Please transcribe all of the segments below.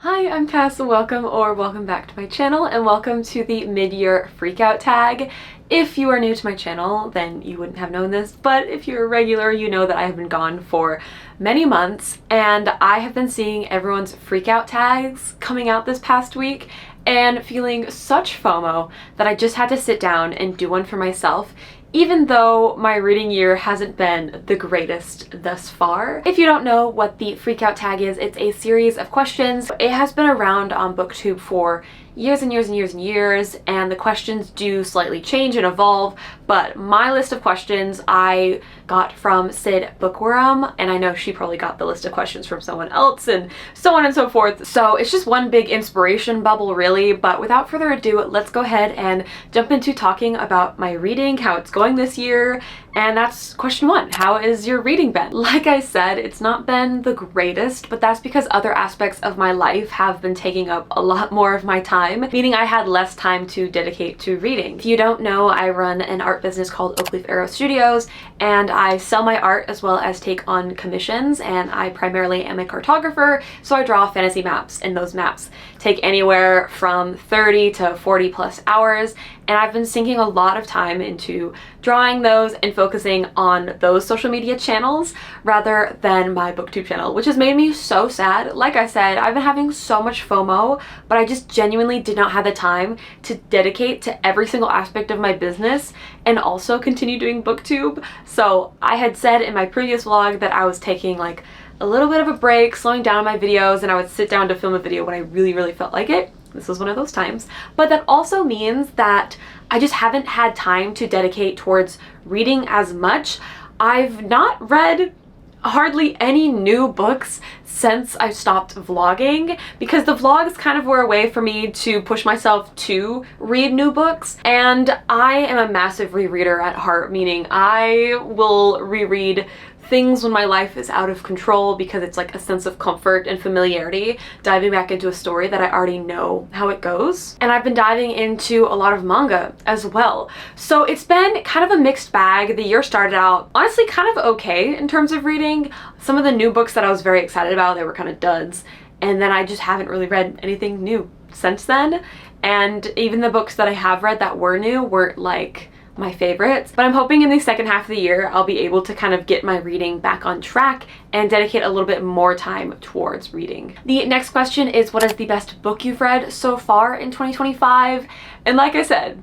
Hi, I'm Cass. Welcome back to my channel, and welcome to the mid-year freakout tag. If you are new to my channel, then you wouldn't have known this, but if you're a regular, you know that I have been gone for many months, and I have been seeing everyone's freakout tags coming out this past week and feeling such FOMO that I just had to sit down and do one for myself, even though my reading year hasn't been the greatest thus far. If you don't know what the freakout tag is, it's a series of questions. It has been around on BookTube for years and years and years and years, and the questions do slightly change and evolve, but my list of questions I got from Sid Bookworm, and I know she probably got the list of questions from someone else, and so on and so forth. So it's just one big inspiration bubble, really. But without further ado, let's go ahead and jump into talking about my reading, how it's going this year. And that's question one. How is your reading been? Like I said, it's not been the greatest, but that's because other aspects of my life have been taking up a lot more of my time, meaning I had less time to dedicate to reading. If you don't know, I run an art business called Oakleaf Arrow Studios, and I sell my art as well as take on commissions, and I primarily am a cartographer, so I draw fantasy maps, and those maps take anywhere from 30 to 40 plus hours, and I've been sinking a lot of time into drawing those and focusing on those social media channels rather than my BookTube channel, which has made me so sad. Like I said, I've been having so much FOMO, but I just genuinely did not have the time to dedicate to every single aspect of my business and also continue doing BookTube. So I had said in my previous vlog that I was taking like a little bit of a break, slowing down my videos, and I would sit down to film a video when I really felt like it. This was one of those times. But that also means that I just haven't had time to dedicate towards reading as much. I've not read hardly any new books since I stopped vlogging, because the vlogs kind of were a way for me to push myself to read new books, and I am a massive rereader at heart, meaning I will reread things when my life is out of control because it's like a sense of comfort and familiarity, diving back into a story that I already know how it goes. And I've been diving into a lot of manga as well. So it's been kind of a mixed bag. The year started out honestly kind of okay in terms of reading. Some of the new books that I was very excited about, they were kind of duds. And then I just haven't really read anything new since then. And even the books that I have read that were new weren't like my favorites, but I'm hoping in the second half of the year I'll be able to kind of get my reading back on track and dedicate a little bit more time towards reading. The next question is, what is the best book you've read so far in 2025? And like I said,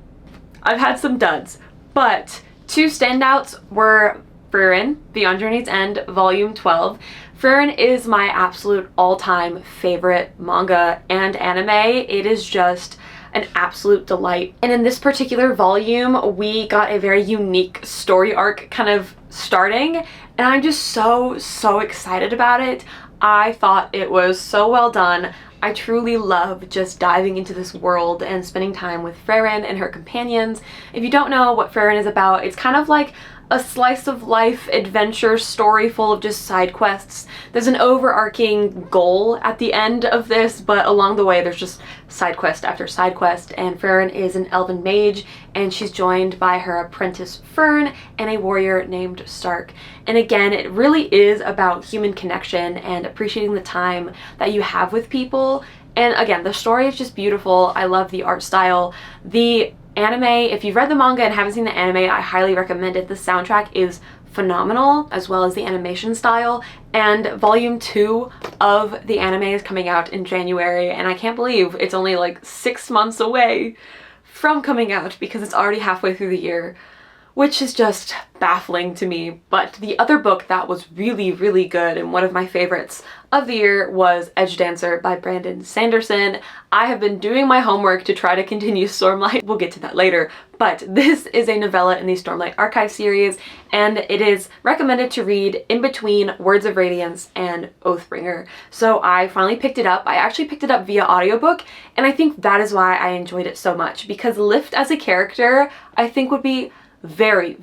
I've had some duds, but two standouts were Frieren, Beyond Journey's End, Volume 12. Frieren is my absolute all-time favorite manga and anime. It is just an absolute delight. And in this particular volume, we got a very unique story arc kind of starting, and I'm just so excited about it. I thought it was so well done. I truly love just diving into this world and spending time with Frieren and her companions. If you don't know what Frieren is about, it's kind of like a slice of life adventure story full of just side quests. There's an overarching goal at the end of this, but along the way there's just side quest after side quest, and Frieren is an elven mage, and she's joined by her apprentice Fern and a warrior named Stark. And again, it really is about human connection and appreciating the time that you have with people. And again, the story is just beautiful. I love the art style. The anime, if you've read the manga and haven't seen the anime, I highly recommend it. The soundtrack is phenomenal, as well as the animation style. And volume 2 of the anime is coming out in January, and I can't believe it's only like 6 months away from coming out because it's already halfway through the year, which is just baffling to me. But the other book that was really good and one of my favorites of the year was Edge Dancer by Brandon Sanderson. I have been doing my homework to try to continue Stormlight. We'll get to that later, but this is a novella in the Stormlight Archive series, and it is recommended to read in between Words of Radiance and Oathbringer. So I finally picked it up. I actually picked it up via audiobook, and I think that is why I enjoyed it so much, because Lift as a character I think would be very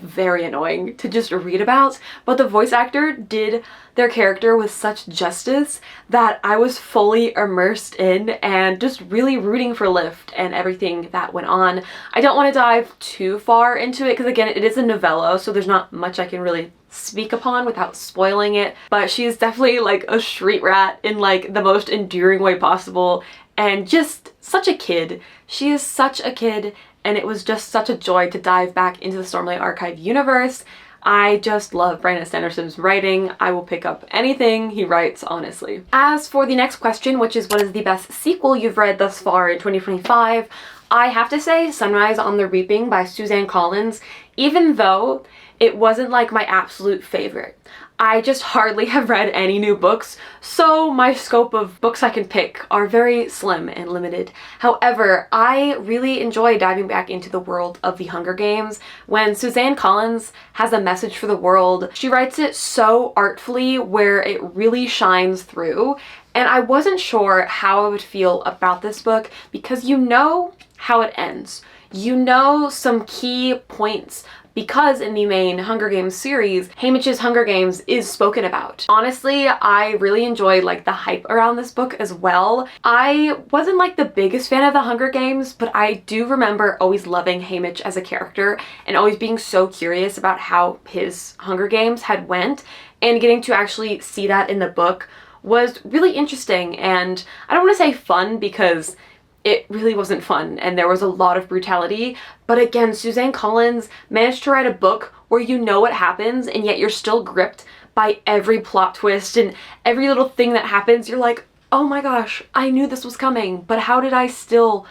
annoying to just read about, but the voice actor did their character with such justice that I was fully immersed in and just really rooting for Lift and everything that went on. I don't want to dive too far into it because again, it is a novella, so there's not much I can really speak upon without spoiling it, but she is definitely like a street rat in like the most endearing way possible, and just such a kid. She is such a kid, and it was just such a joy to dive back into the Stormlight Archive universe. I just love Brandon Sanderson's writing. I will pick up anything he writes, honestly. As for the next question, which is what is the best sequel you've read thus far in 2025, I have to say Sunrise on the Reaping by Suzanne Collins, even though it wasn't like my absolute favorite. I just hardly have read any new books, so my scope of books I can pick are very slim and limited. However, I really enjoy diving back into the world of the Hunger Games. When Suzanne Collins has a message for the world, she writes it so artfully where it really shines through, and I wasn't sure how I would feel about this book because you know how it ends. You know some key points because in the main Hunger Games series, Haymitch's Hunger Games is spoken about. Honestly, I really enjoyed like the hype around this book as well. I wasn't like the biggest fan of the Hunger Games, but I do remember always loving Haymitch as a character and always being so curious about how his Hunger Games had went, and getting to actually see that in the book was really interesting, and I don't want to say fun because it really wasn't fun and there was a lot of brutality, but again, Suzanne Collins managed to write a book where you know what happens and yet you're still gripped by every plot twist and every little thing that happens. You're like, oh my gosh, I knew this was coming, but how did I still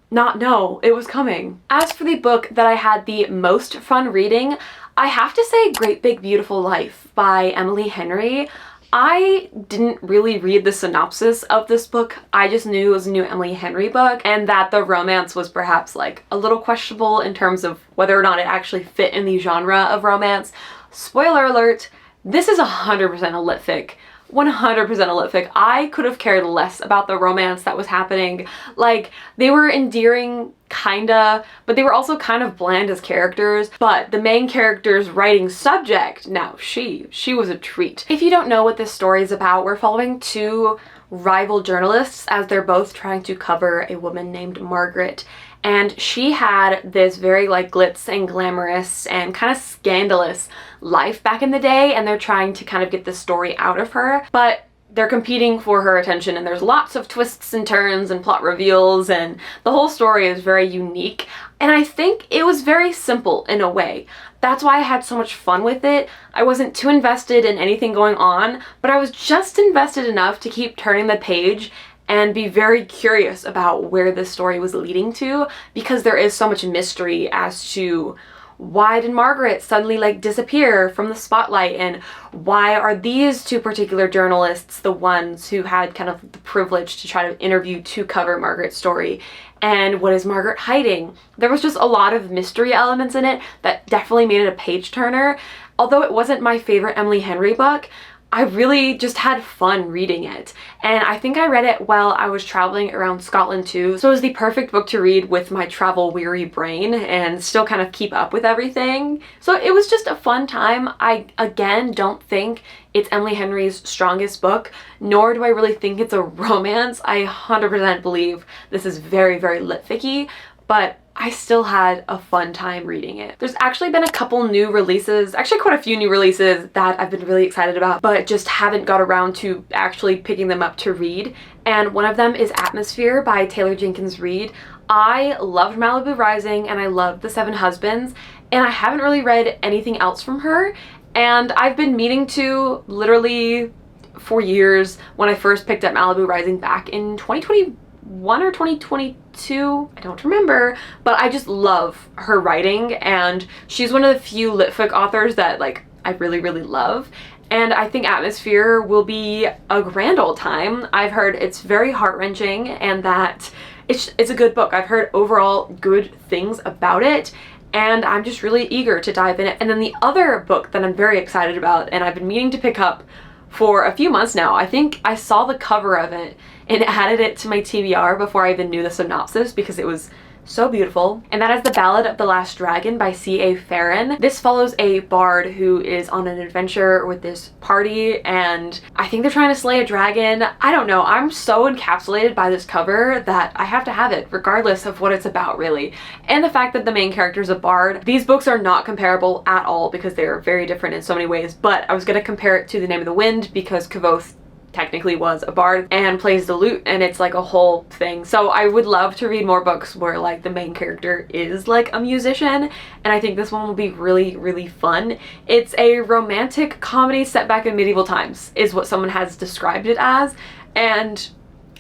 not know it was coming? As for the book that I had the most fun reading, I have to say Great Big Beautiful Life by Emily Henry. I didn't really read the synopsis of this book. I just knew it was a new Emily Henry book and that the romance was perhaps like a little questionable in terms of whether or not it actually fit in the genre of romance. Spoiler alert, this is 100% a lit fic. 100% a lit fic. I could have cared less about the romance that was happening. Like, they were endearing, kinda, but they were also kind of bland as characters. But the main character's writing subject, now she was a treat. If you don't know what this story is about, we're following two rival journalists as they're both trying to cover a woman named Margaret. And she had this very like glitz and glamorous and kind of scandalous life back in the day, and they're trying to kind of get this story out of her, but they're competing for her attention, and there's lots of twists and turns and plot reveals, and the whole story is very unique, and I think it was very simple in a way. That's why I had so much fun with it. I wasn't too invested in anything going on, but I was just invested enough to keep turning the page and be very curious about where this story was leading to, because there is so much mystery as to why did Margaret suddenly like disappear from the spotlight, and why are these two particular journalists the ones who had kind of the privilege to try to interview to cover Margaret's story, and what is Margaret hiding? There was just a lot of mystery elements in it that definitely made it a page turner. Although it wasn't my favorite Emily Henry book, I really just had fun reading it, and I think I read it while I was traveling around Scotland too, so it was the perfect book to read with my travel weary brain and still kind of keep up with everything. So it was just a fun time. I again don't think it's Emily Henry's strongest book, nor do I really think it's a romance. I 100% believe this is very, very lit ficky, but I still had a fun time reading it. There's actually been a couple new releases, actually quite a few new releases that I've been really excited about, but just haven't got around to actually picking them up to read. And one of them is Atmosphere by Taylor Jenkins Reid. I loved Malibu Rising and I loved The Seven Husbands, and I haven't really read anything else from her. And I've been meaning to literally for years. When I first picked up Malibu Rising back in 2021 or 2022, I don't remember, but I just love her writing, and she's one of the few lit fic authors that like I really, really love. And I think Atmosphere will be a grand old time. I've heard it's very heart-wrenching and that it's a good book. I've heard overall good things about it, and I'm just really eager to dive in it. And then the other book that I'm very excited about and I've been meaning to pick up for a few months now, I think I saw the cover of it and added it to my TBR before I even knew the synopsis because it was so beautiful. And that is The Ballad of the Last Dragon by C.A. Farron. This follows a bard who is on an adventure with this party, and I think they're trying to slay a dragon. I don't know. I'm so encapsulated by this cover that I have to have it regardless of what it's about, really. And the fact that the main character is a bard. These books are not comparable at all because they are very different in so many ways, but I was going to compare it to The Name of the Wind because Kvothe technically was a bard and plays the lute, and it's like a whole thing. So I would love to read more books where like the main character is like a musician, and I think this one will be really, really fun. It's a romantic comedy set back in medieval times is what someone has described it as, and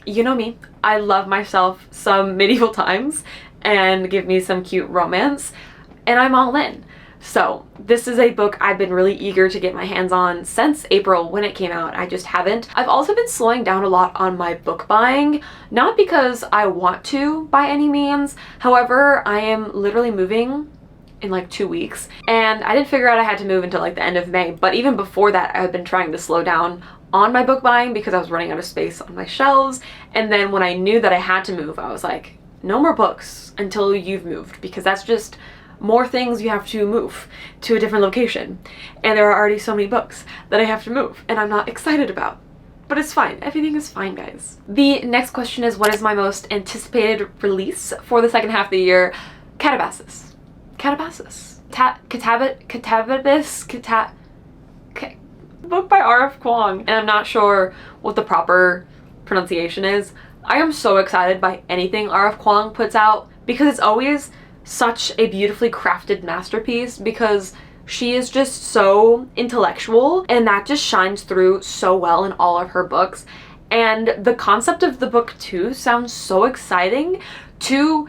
you know me, I love myself some medieval times, and give me some cute romance and I'm all in. So this is a book I've been really eager to get my hands on since April when it came out. I just haven't. I've also been slowing down a lot on my book buying, not because I want to by any means. However, I am literally moving in like 2 weeks, and I didn't figure out I had to move until like the end of May. But even before that, I've been trying to slow down on my book buying because I was running out of space on my shelves. And then when I knew that I had to move, I was like, no more books until you've moved, because that's just more things you have to move to a different location, and there are already so many books that I have to move and I'm not excited about. But it's fine. Everything is fine, guys. The next question is, what is my most anticipated release for the second half of the year? Catabasis. Book by R.F. Kuang. And I'm not sure what the proper pronunciation is. I am so excited by anything R.F. Kuang puts out because it's always such a beautifully crafted masterpiece, because she is just so intellectual, and that just shines through so well in all of her books. And the concept of the book too sounds so exciting. Two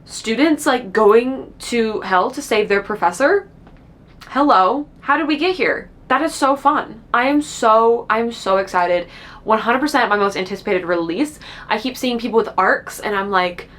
students like going to hell to save their professor. Hello, how did we get here? That is so fun. I'm so excited. 100% my most anticipated release. I keep seeing people with arcs and I'm like,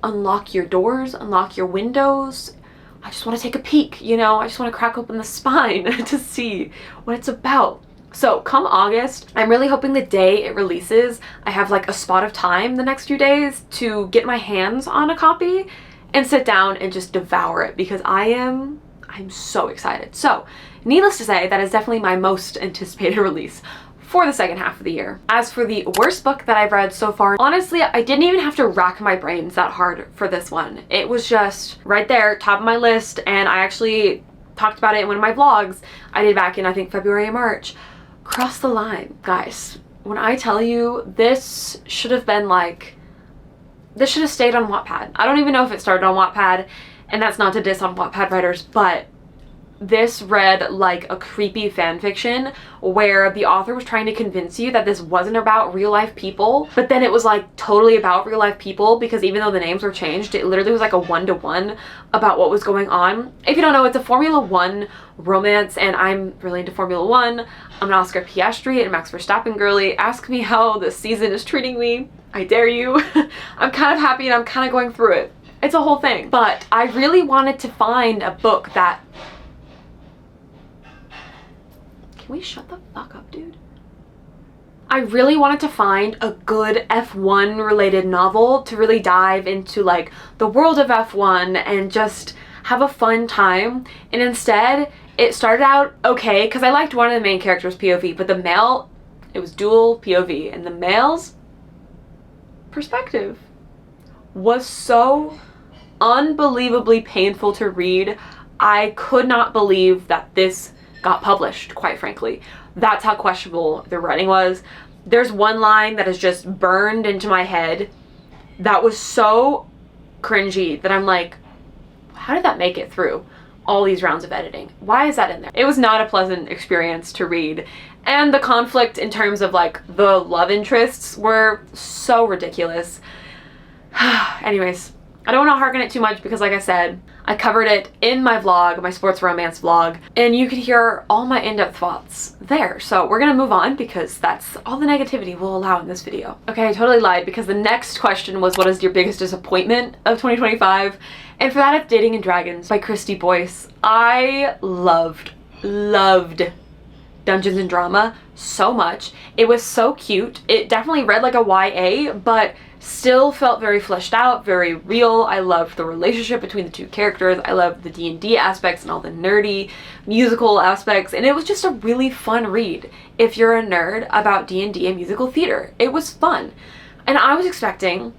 unlock your doors, unlock your windows. I just want to take a peek, you know? I just want to crack open the spine to see what it's about. So come August, I'm really hoping the day it releases, I have like a spot of time the next few days to get my hands on a copy and sit down and just devour it, because I'm so excited. So needless to say, that is definitely my most anticipated release for the second half of the year. As for the worst book that I've read so far, honestly, I didn't even have to rack my brains that hard for this one. It was just right there, top of my list, and I actually talked about it in one of my vlogs I did back in, I think, February and March. Cross the Line. Guys, when I tell you, this should have been like, this should have stayed on Wattpad. I don't even know if it started on Wattpad, and that's not to diss on Wattpad writers, but this read like a creepy fan fiction where the author was trying to convince you that this wasn't about real life people, but then it was like totally about real life people, because even though the names were changed, it literally was like a one-to-one about what was going on. If you don't know, it's a Formula One romance, and I'm really into Formula One. I'm an Oscar Piastri and Max Verstappen girly. Ask me how this season is treating me. I dare you. I'm kind of happy and I'm kind of going through it. It's a whole thing. But I really wanted to find a book that... Can we shut the fuck up, dude? I really wanted to find a good F1 related novel to really dive into like the world of F1 and just have a fun time. And instead, it started out okay because I liked one of the main characters' POV, but the male, it was dual POV, and the male's perspective was so unbelievably painful to read. I could not believe that this got published, quite frankly. That's how questionable the writing was. There's one line that is just burned into my head that was so cringy that I'm like, how did that make it through all these rounds of editing? Why is that in there? It was not a pleasant experience to read. And the conflict in terms of like the love interests were so ridiculous. Anyways, I don't want to harken it too much because like I said, I covered it in my vlog, my sports romance vlog, and you can hear all my in-depth thoughts there. So we're gonna move on because that's all the negativity we'll allow in this video. Okay, I totally lied because the next question was, what is your biggest disappointment of 2025? And for that, it's Dating and Dragons by Christy Boyce. I loved Dungeons and Drama so much. It was so cute. It definitely read like a YA, but still felt very fleshed out, very real. I loved the relationship between the two characters. I loved the D&D aspects and all the nerdy musical aspects, and it was just a really fun read if you're a nerd about D&D and musical theater. It was fun. And I was expecting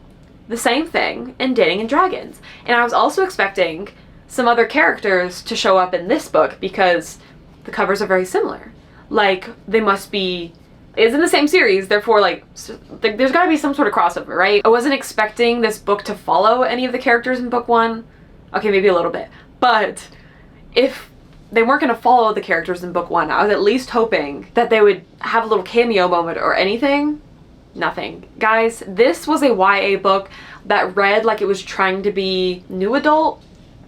the same thing in Dating and Dragons. And I was also expecting some other characters to show up in this book because the covers are very similar. Like, they must be, it's in the same series, therefore, like, there's gotta be some sort of crossover, right? I wasn't expecting this book to follow any of the characters in book one. Okay, maybe a little bit. But if they weren't gonna follow the characters in book one, I was at least hoping that they would have a little cameo moment or anything. Nothing. Guys, this was a YA book that read like it was trying to be new adult.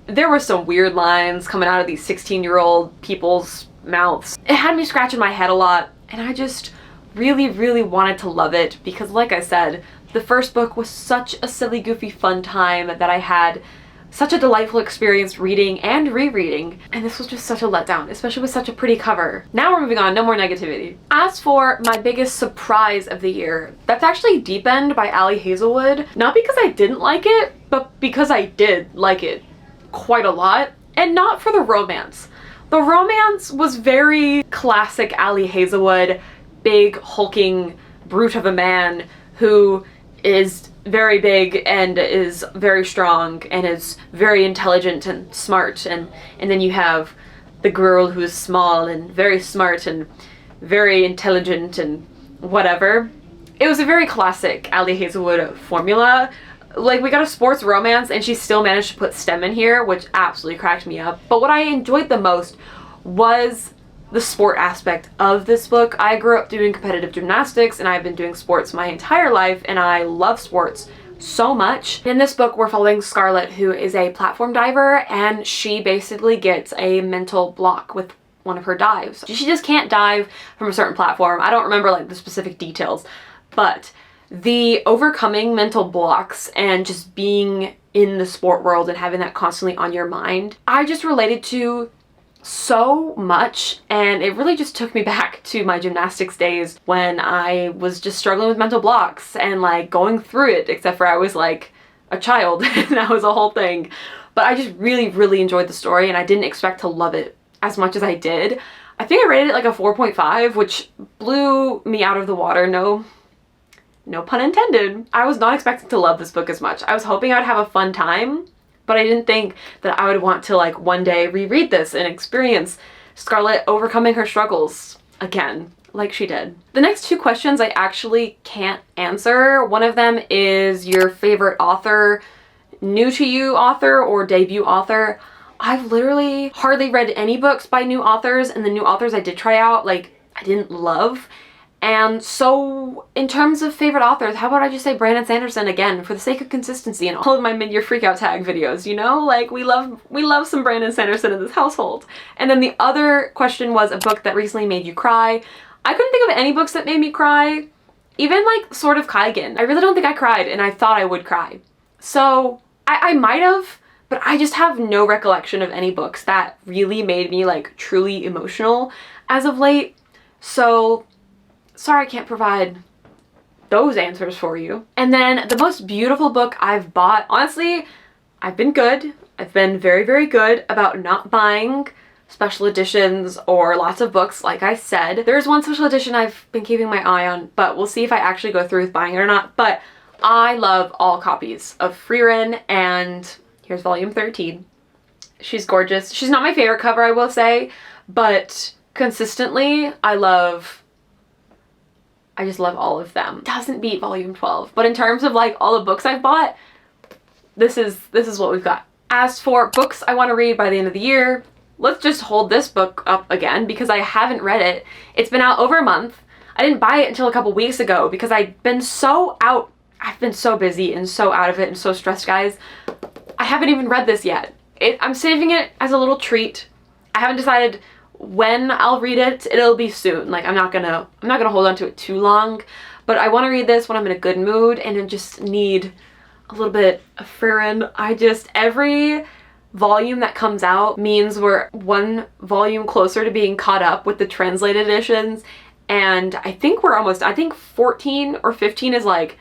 There were some weird lines coming out of these 16-year-old people's mouths. It had me scratching my head a lot, and I just really, really wanted to love it because, like I said, the first book was such a silly, goofy, fun time that I had such a delightful experience reading and rereading, and this was just such a letdown, especially with such a pretty cover. Now we're moving on, no more negativity. As for my biggest surprise of the year, that's actually Deep End by Ali Hazelwood. Not because I didn't like it, but because I did like it quite a lot, and not for the romance. The romance was very classic Ali Hazelwood, big, hulking brute of a man who is very big and is very strong and is very intelligent and smart, and then you have the girl who is small and very smart and very intelligent and whatever. It was a very classic Ali Hazelwood formula. Like, we got a sports romance and she still managed to put STEM in here, which absolutely cracked me up. But what I enjoyed the most was the sport aspect of this book. I grew up doing competitive gymnastics and I've been doing sports my entire life, and I love sports so much. In this book, we're following Scarlett, who is a platform diver, and she basically gets a mental block with one of her dives. She just can't dive from a certain platform. I don't remember like the specific details, but the overcoming mental blocks and just being in the sport world and having that constantly on your mind, I just related to so much, and it really just took me back to my gymnastics days when I was just struggling with mental blocks and like going through it, except for I was like a child and that was a whole thing. But I just really, really enjoyed the story, and I didn't expect to love it as much as I did. I think I rated it like a 4.5, which blew me out of the water. No pun intended. I was not expecting to love this book as much. I was hoping I'd have a fun time, but I didn't think that I would want to like one day reread this and experience Scarlett overcoming her struggles again, like she did. The next two questions I actually can't answer. One of them is your favorite author, new to you author or debut author. I've literally hardly read any books by new authors, and the new authors I did try out, like, I didn't love. And so in terms of favorite authors, how about I just say Brandon Sanderson again, for the sake of consistency in all of my mid-year freakout tag videos, you know? Like, we love some Brandon Sanderson in this household. And then the other question was a book that recently made you cry. I couldn't think of any books that made me cry. Even like Sword of Kaigen. I really don't think I cried, and I thought I would cry. So I might have, but I just have no recollection of any books that really made me like truly emotional as of late. So sorry I can't provide those answers for you. And then the most beautiful book I've bought, honestly, I've been good. I've been very, very good about not buying special editions or lots of books, like I said. There's one special edition I've been keeping my eye on, but we'll see if I actually go through with buying it or not. But I love all copies of Frieren, and here's volume 13. She's gorgeous. She's not my favorite cover, I will say, but consistently, I just love all of them. It doesn't beat volume 12, but in terms of like all the books I've bought, this is what we've got. As for books I want to read by the end of the year, let's just hold this book up again because I haven't read it. It's been out over a month. I didn't buy it until a couple weeks ago because I've been so busy and so out of it and so stressed, guys. I haven't even read this yet. I'm saving it as a little treat. I haven't decided when I'll read it. It'll be soon. Like, I'm not gonna hold on to it too long, but I want to read this when I'm in a good mood and I just need a little bit of Frieren. volume that comes out means we're one volume closer to being caught up with the translated editions. And I think we're almost, I think 14 or 15 is like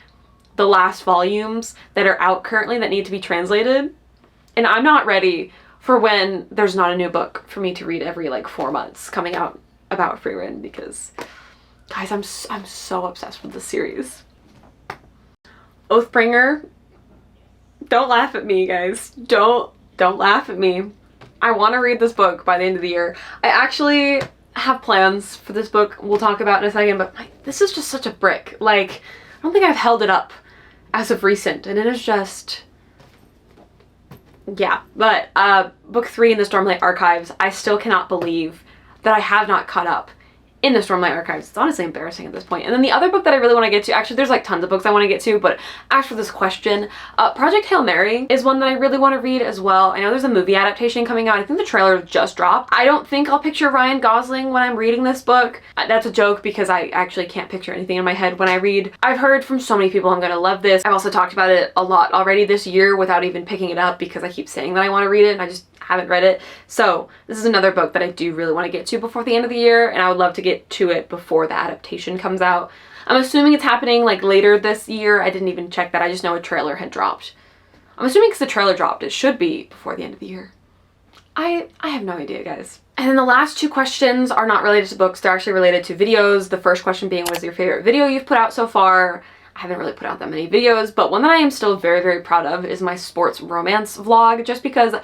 the last volumes that are out currently that need to be translated. And I'm not ready for when there's not a new book for me to read every like 4 months coming out about free reign, because guys, I'm so obsessed with this series. Oathbringer, don't laugh at me, guys. Don't laugh at me. I want to read this book by the end of the year. I actually have plans for this book we'll talk about in a second, but this is just such a brick. Like, I don't think I've held it up as of recent, and it is just, yeah. But book 3 in the Stormlight Archives, I still cannot believe that I have not caught up in the Stormlight Archives. It's honestly embarrassing at this point. And then the other book that I really want to get to, actually there's like tons of books I want to get to, but as for this question, Project Hail Mary is one that I really want to read as well. I know there's a movie adaptation coming out. I think the trailer just dropped. I don't think I'll picture Ryan Gosling when I'm reading this book. That's a joke because I actually can't picture anything in my head when I read. I've heard from so many people I'm gonna love this. I've also talked about it a lot already this year without even picking it up because I keep saying that I want to read it and I just haven't read it. So this is another book that I do really want to get to before the end of the year, and I would love to get to it before the adaptation comes out. I'm assuming it's happening like later this year. I didn't even check that. I just know a trailer had dropped. I'm assuming because the trailer dropped, it should be before the end of the year. I have no idea, guys. And then the last 2 questions are not related to books. They're actually related to videos. The first question being, what is your favorite video you've put out so far? I haven't really put out that many videos, but one that I am still very, very proud of is my sports romance vlog, just because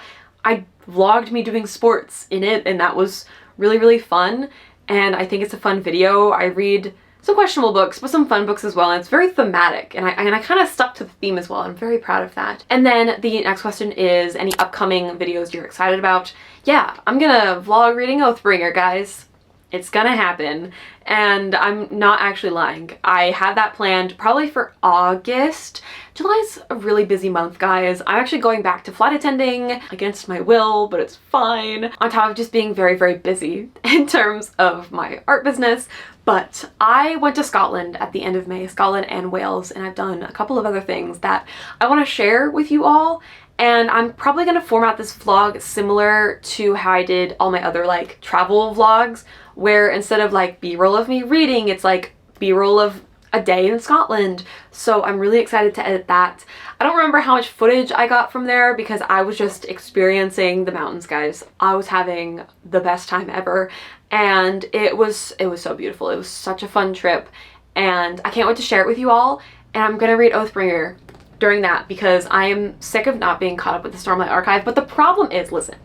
I vlogged me doing sports in it, and that was really, really fun. And I think it's a fun video. I read some questionable books, but some fun books as well. And it's very thematic, and I kind of stuck to the theme as well. I'm very proud of that. And then the next question is any upcoming videos you're excited about. Yeah, I'm gonna vlog reading Oathbringer, guys. It's gonna happen, and I'm not actually lying. I have that planned probably for August. July's a really busy month, guys. I'm actually going back to flight attending against my will, but it's fine. On top of just being very, very busy in terms of my art business. But I went to Scotland at the end of May, Scotland and Wales, and I've done a couple of other things that I want to share with you all. And I'm probably going to format this vlog similar to how I did all my other like travel vlogs, where instead of like b-roll of me reading, it's like b-roll of a day in Scotland. So I'm really excited to edit that. I don't remember how much footage I got from there because I was just experiencing the mountains, guys. I was having the best time ever, and it was so beautiful. It was such a fun trip, and I can't wait to share it with you all. And I'm gonna read Oathbringer during that because I am sick of not being caught up with the Stormlight Archive. But the problem is, listen,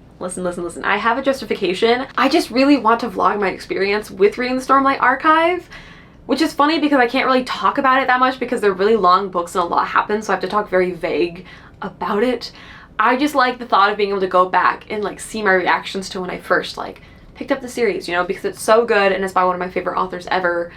I have a justification. I just really want to vlog my experience with reading the Stormlight Archive, which is funny because I can't really talk about it that much because they're really long books and a lot happens, so I have to talk very vague about it. I just like the thought of being able to go back and like see my reactions to when I first like picked up the series, you know, because it's so good and it's by one of my favorite authors ever.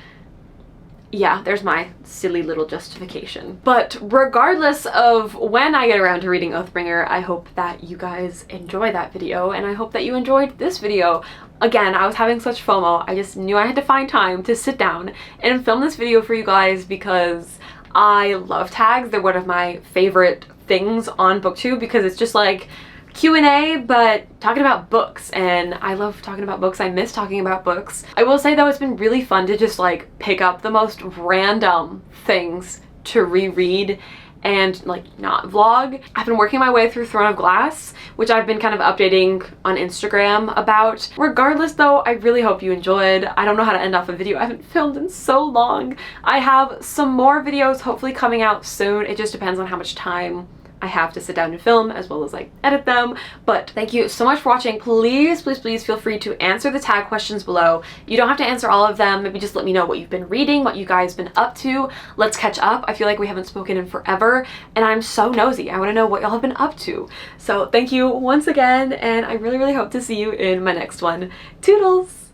Yeah, there's my silly little justification. But regardless of when I get around to reading Oathbringer, I hope that you guys enjoy that video, and I hope that you enjoyed this video. Again, I was having such FOMO. I just knew I had to find time to sit down and film this video for you guys because I love tags. They're one of my favorite things on BookTube because it's just like Q&A, but talking about books, and I love talking about books. I miss talking about books. I will say though, it's been really fun to just like pick up the most random things to reread and like not vlog. I've been working my way through Throne of Glass, which I've been kind of updating on Instagram about. Regardless though, I really hope you enjoyed. I don't know how to end off a video. I haven't filmed in so long. I have some more videos hopefully coming out soon. It just depends on how much time I have to sit down and film as well as like edit them. But thank you so much for watching. Please feel free to answer the tag questions below. You don't have to answer all of them. Maybe just let me know what you've been reading, what you guys been up to. Let's catch up. I feel like we haven't spoken in forever and I'm so nosy. I want to know what y'all have been up to. So thank you once again, and I really hope to see you in my next one. Toodles!